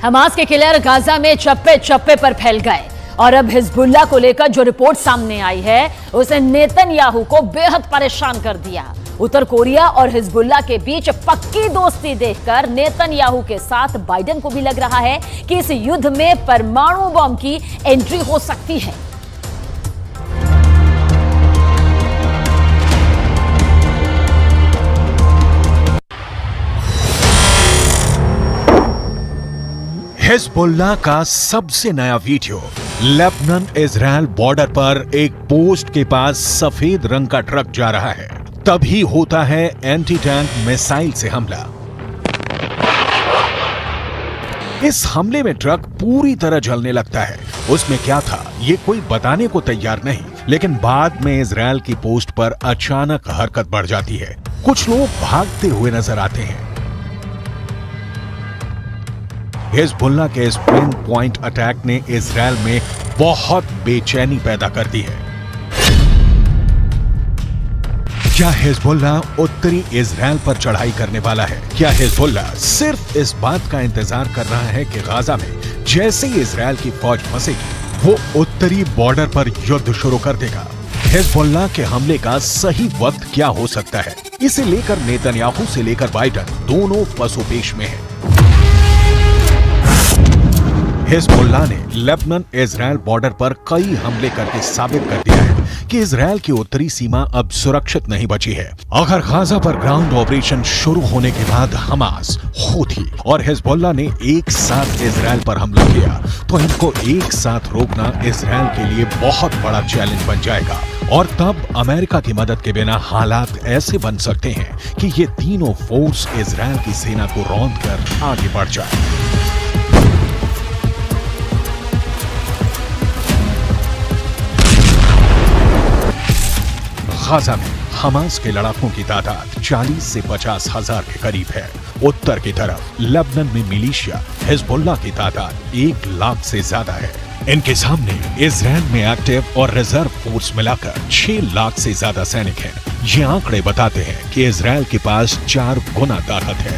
Hamas के killer Gaza में चप्पे चप्पे पर फैल गए और अब हिजबुल्लाह को लेकर जो रिपोर्ट सामने आई है उसे नेतन्याहू को बेहद परेशान कर दिया। उत्तर कोरिया और हिजबुल्लाह के बीच पक्की दोस्ती देखकर नेतन्याहू के साथ बाइडेन को भी लग रहा है कि इस युद्ध में परमाणु बम की एंट्री हो सकती है। हिजबुल्लाह का सबसे नया वीडियो। लेबनान इजराइल बॉर्डर पर एक पोस्ट के पास सफेद रंग का ट्रक जा रहा है, तभी होता है एंटी टैंक मिसाइल से हमला। इस हमले में ट्रक पूरी तरह जलने लगता है। उसमें क्या था ये कोई बताने को तैयार नहीं, लेकिन बाद में इजराइल की पोस्ट पर अचानक हरकत बढ़ जाती है। कुछ लोग भागते हुए नजर आते हैं। हिजबुल्लाह के इस पिन पॉइंट अटैक ने इजराइल में बहुत बेचैनी पैदा कर दी है। क्या हिजबुल्लाह उत्तरी इजराइल पर चढ़ाई करने वाला है? क्या हिजबुल्लाह सिर्फ इस बात का इंतजार कर रहा है कि गाजा में जैसे ही इजराइल की फौज फंसेगी वो उत्तरी बॉर्डर पर युद्ध शुरू कर देगा? हिजबुल्लाह के हमले का सही वक्त क्या हो सकता है? इसे लेकर नेतन्याहू से लेकर बाइडेन दोनों पसोपेश में हैं। हिजबुल्लाह ने लेबनान इजराइल बॉर्डर पर कई हमले करके साबित कर दिया है कि इजराइल की उत्तरी सीमा अब सुरक्षित नहीं बची है। अगर गाजा पर ग्राउंड ऑपरेशन शुरू होने के बाद हमास, हूथी और हिजबुल्लाह ने एक साथ इजराइल पर हमला किया तो इनको एक साथ रोकना इजराइल के लिए बहुत बड़ा चैलेंज बन जाएगा। और तब अमेरिका की मदद के बिना हालात ऐसे बन सकते हैं कि ये तीनों फोर्स इजराइल की सेना को रौंद कर आगे बढ़ जाए। गाजा में हमास के लड़ाकों की तादाद 40 से 50 हजार के करीब है। उत्तर की तरफ लेबनान में मिलिशिया हिजबुल्लाह की तादाद 1 लाख से ज्यादा है। इनके सामने इजराइल में एक्टिव और रिजर्व फोर्स मिलाकर 6 लाख से ज्यादा सैनिक हैं। ये आंकड़े बताते हैं कि इजराइल के पास 4 गुना ताकत है।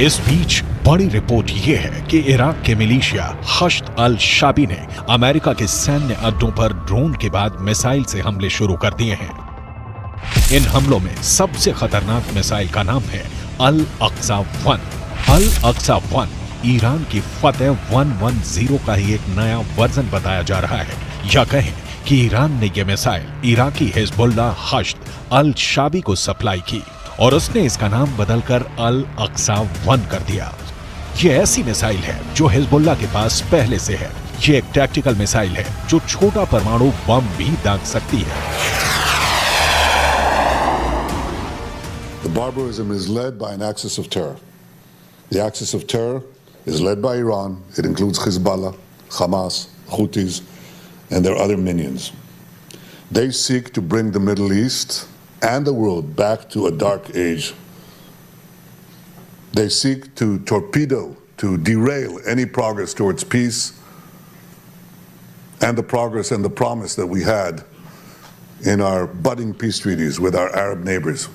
इस बीच बड़ी रिपोर्ट यह है कि इराक के मिलिशिया हश्द अल शाबी ने अमेरिका के सैन्य अड्डों पर ड्रोन के बाद मिसाइल से हमले शुरू कर दिए हैं। इन हमलों में सबसे खतरनाक मिसाइल का नाम है अल अक्सा 1। अल अक्सा 1 ईरान की फतेह 110 का ही एक नया वर्जन बताया जा रहा है। या कहें कि ईरान ने यह मिसाइल इराकी हिजबुल्लाह हश्द अल शाबी को सप्लाई की और उसने इसका नाम बदलकर अल अक्सा 1 कर दिया। यह ऐसी मिसाइल है जो हिजबुल्लाह के पास पहले से है। यह एक टैक्टिकल मिसाइल है जो छोटा परमाणु बम भी दाग सकती है। The barbarism is led by an axis of terror. The axis of terror is led by Iran. It includes Hezbollah, Hamas, Houthis, and their other minions. They seek to bring the Middle East and the world back to a dark age. They seek to torpedo, to derail any progress towards peace and the progress and the promise that we had in our budding peace treaties with our Arab neighbors.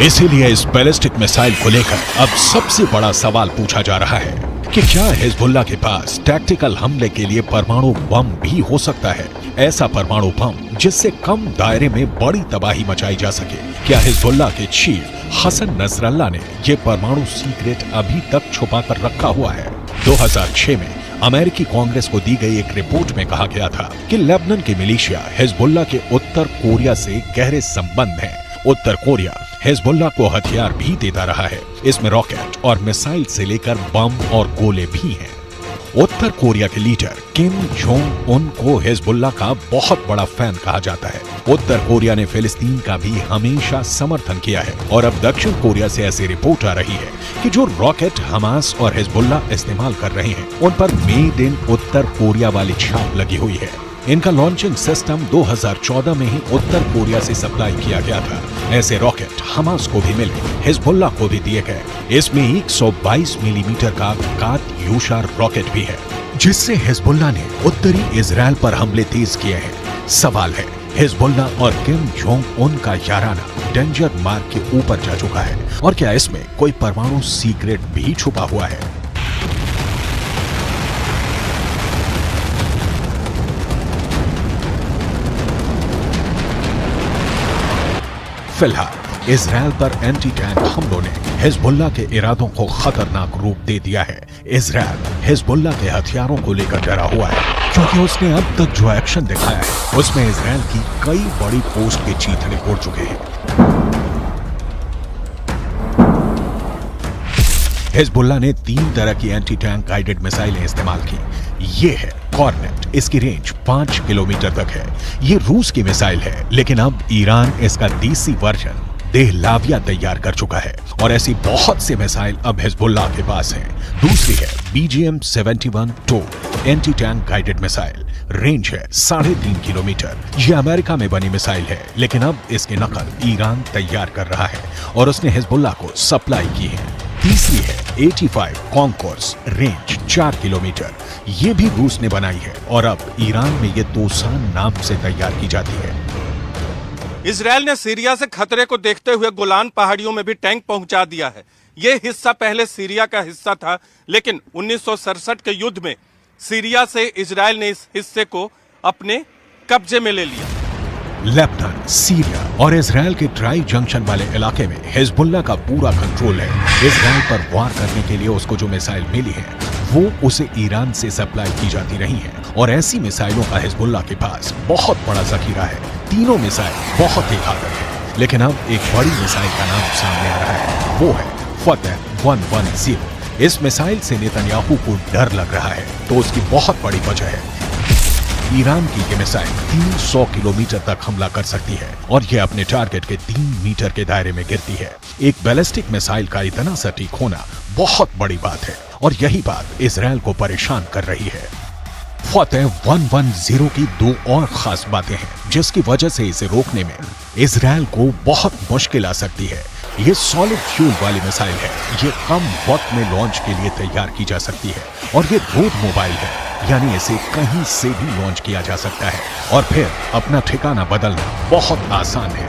इसीलिए इस ballistic missile को लेकर अब सबसे बड़ा सवाल पूछा जा रहा है कि क्या हिजबुल्लाह के पास टैक्टिकल हमले के लिए परमाणु बम भी हो सकता है? ऐसा परमाणु बम जिससे कम दायरे में बड़ी तबाही मचाई जा सके। क्या हिजबुल्लाह के चीफ हसन नसरल्लाह ने यह परमाणु सीक्रेट अभी तक छुपा कर रखा हुआ है? 2006 में अमेरिकी कांग्रेस को दी गई एक रिपोर्ट में कहा गया था कि लेबनान की मिलिशिया हिजबुल्लाह के उत्तर कोरिया से गहरे संबंध हैं। उत्तर कोरिया हिजबुल्लाह को हथियार भी देता रहा है। इसमें रॉकेट और मिसाइल से लेकर बम और गोले भी हैं। उत्तर कोरिया के लीडर किम जोंग उन को हिजबुल्लाह का बहुत बड़ा फैन कहा जाता है। उत्तर कोरिया ने फिलिस्तीन का भी हमेशा समर्थन किया है और अब दक्षिण कोरिया से ऐसी रिपोर्ट आ रही है कि जो रॉकेट हमास और हिजबुल्लाह इस्तेमाल कर रहे हैं उन पर मेड इन उत्तर कोरिया वाली छाप लगी हुई है। इनका लॉन्चिंग सिस्टम 2014 में ही उत्तर कोरिया से सप्लाई किया गया था। ऐसे रॉकेट हमास को भी मिले, हिजबुल्लाह को भी दिए गए। इसमें 122 मिलीमीटर का कात्यूशा रॉकेट भी है, जिससे हिजबुल्लाह ने उत्तरी इजराइल पर हमले तेज किए हैं। सवाल है, हिजबुल्लाह और किम जोंग उन का याराना डेंजर मार्क के ऊपर जा चुका है और क्या इसमें कोई परमाणु सीक्रेट भी छुपा हुआ है? फिलहाल इजराइल पर एंटी टैंक हमलों ने हिजबुल्लाह के इरादों को खतरनाक रूप दे दिया है। इजराइल हिजबुल्लाह के हथियारों को लेकर डरा हुआ है क्योंकि उसने अब तक जो एक्शन दिखाया है उसमें इजराइल की कई बड़ी पोस्ट के चीथड़े उड़ चुके हैं। हिजबुल्लाह ने 3 तरह की एंटी टैंक गाइडेड मिसाइलें इस्तेमाल की। ये है कॉर्नेट, इसकी रेंज 5 किलोमीटर तक है। ये रूस की मिसाइल है, लेकिन अब ईरान इसका देसी वर्जन देहलाविया तैयार कर चुका है और ऐसी बहुत सी मिसाइल अब हिजबुल्लाह के पास हैं। दूसरी है BGM-71 anti tank guided missile, range है 3.5 किलोमीटर। ये अमेरिका में बनी मिसाइल है, लेकिन अब इसकी नकल ईरान तैयार कर रहा है और उसने हिजबुल्लाह को सप्लाई की है। तीसरी है 85 कॉन्कोर्स, रेंज 4 किलोमीटर। ये भी रूस ने बनाई है और अब ईरान में ये दोसान नाम से तैयार की जाती है। इजराइल ने सीरिया से खतरे को देखते हुए गोलान पहाड़ियों में भी टैंक पहुंचा दिया है। ये हिस्सा पहले सीरिया का हिस्सा था, लेकिन 1967 के युद्ध में सीरिया से इजराइल ने इस हिस्से को अपने कब्जे में ले लिया। लेबनान, सीरिया और इजराइल के ट्राई जंक्शन वाले इलाके में हिजबुल्लाह का पूरा कंट्रोल है। इजराइल पर वार करने के लिए उसको जो मिसाइल मिली है वो उसे ईरान से सप्लाई की जाती रही है और ऐसी मिसाइलों का हिजबुल्लाह के पास बहुत बड़ा जखीरा है। तीनों मिसाइल बहुत ही घातक है, लेकिन अब एक बड़ी मिसाइल का नाम सामने आ रहा है, वो है फतेह 110। इस मिसाइल से नेतन्याहू को डर लग रहा है, तो उसकी बहुत बड़ी वजह है ईरान की ये मिसाइल 300 किलोमीटर तक हमला कर सकती है और ये अपने टारगेट के 3 मीटर के दायरे में गिरती है। एक बैलिस्टिक मिसाइल का इतना सटीक होना बहुत बड़ी बात है और यही बात इजराइल को परेशान कर रही है। फतेह 110 की 2 और खास बातें हैं जिसकी वजह से इसे रोकने में इजराइल को बहुत मुश्किल आ सकती है। ये सॉलिड फ्यूल वाली मिसाइल है, ये कम वक्त में लॉन्च के लिए तैयार की जा सकती है और ये रोड मोबाइल है, यानी इसे कहीं से भी लॉन्च किया जा सकता है और फिर अपना ठिकाना बदलना बहुत आसान है।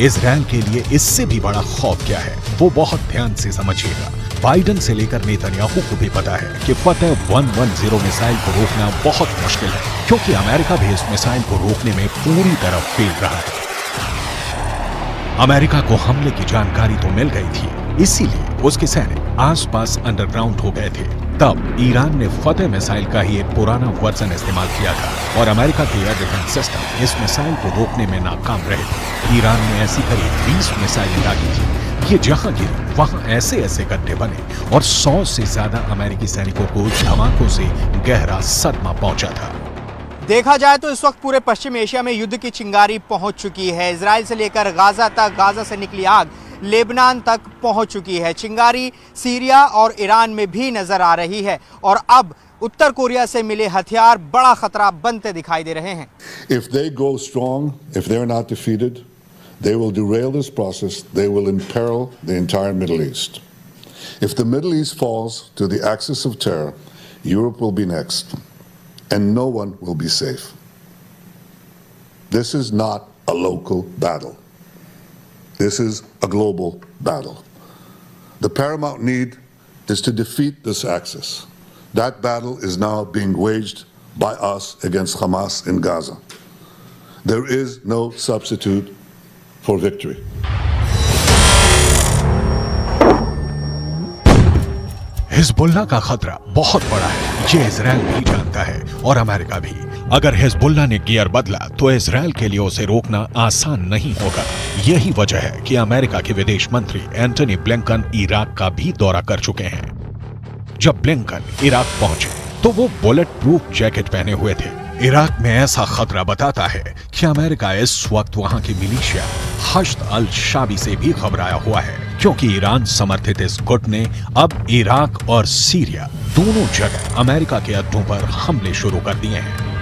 इजराइल के लिए इससे भी बड़ा खौफ क्या है वो बहुत ध्यान से समझिएगा। बाइडन से लेकर नेतन्याहू को भी पता है कि फतेह 110 मिसाइल को रोकना बहुत मुश्किल है, क्योंकि अमेरिका भी इस मिसाइल को रोकने में पूरी तरह फेल रहा है। अमेरिका को हमले की जानकारी तो मिल गई थी, इसीलिए उसके सैनिक आसपास अंडरग्राउंड हो गए थे। तब ईरान ने फतेह मिसाइल का ही एक पुराना वर्जन इस्तेमाल किया था और अमेरिका के एयर डिफेंस सिस्टम इस मिसाइल को रोकने में नाकाम रहे थे। ईरान ने ऐसी करीब 20 मिसाइलें दागी थी। ये जहां गिरी वहां ऐसे ऐसे गड्ढे बने और 100 से ज्यादा अमेरिकी सैनिकों को धमाकों से गहरा सदमा पहुंचा था। देखा जाए तो इस वक्त पूरे पश्चिम एशिया में युद्ध की चिंगारी पहुंच चुकी है। इजराइल से लेकर गाजा तक, गाजा से निकली आग लेबनान तक पहुंच चुकी है। चिंगारी सीरिया और ईरान में भी नजर आ रही है और अब उत्तर कोरिया से मिले हथियार बड़ा खतरा बनते दिखाई दे रहे हैं। If they go strong, if they're not defeated, they will derail this process. They will imperil the entire Middle East. If the Middle East falls to the axis of terror, Europe will be next, and no one will be safe. This is not a local battle. This is a global battle. The paramount need is to defeat this axis. That battle is now being waged by us against Hamas in Gaza. There is no substitute for victory. Hezbollah का खतरा बहुत बड़ा है, ये Israel भी जानता है और अमेरिका भी। अगर हिजबुल्लाह ने गियर बदला तो इजराइल के लिए उसे रोकना आसान नहीं होगा। यही वजह है कि अमेरिका के विदेश मंत्री एंटनी ब्लिंकन इराक का भी दौरा कर चुके हैं। जब ब्लिंकन इराक पहुंचे तो वो बुलेट प्रूफ जैकेट पहने हुए थे। इराक में ऐसा खतरा बताता है कि अमेरिका इस वक्त वहां की मिलिशिया हश्द अल शाबी से भी घबराया हुआ है, क्योंकि ईरान समर्थित इस गुट ने अब इराक और सीरिया दोनों जगह अमेरिका के अड्डों पर हमले शुरू कर दिए हैं।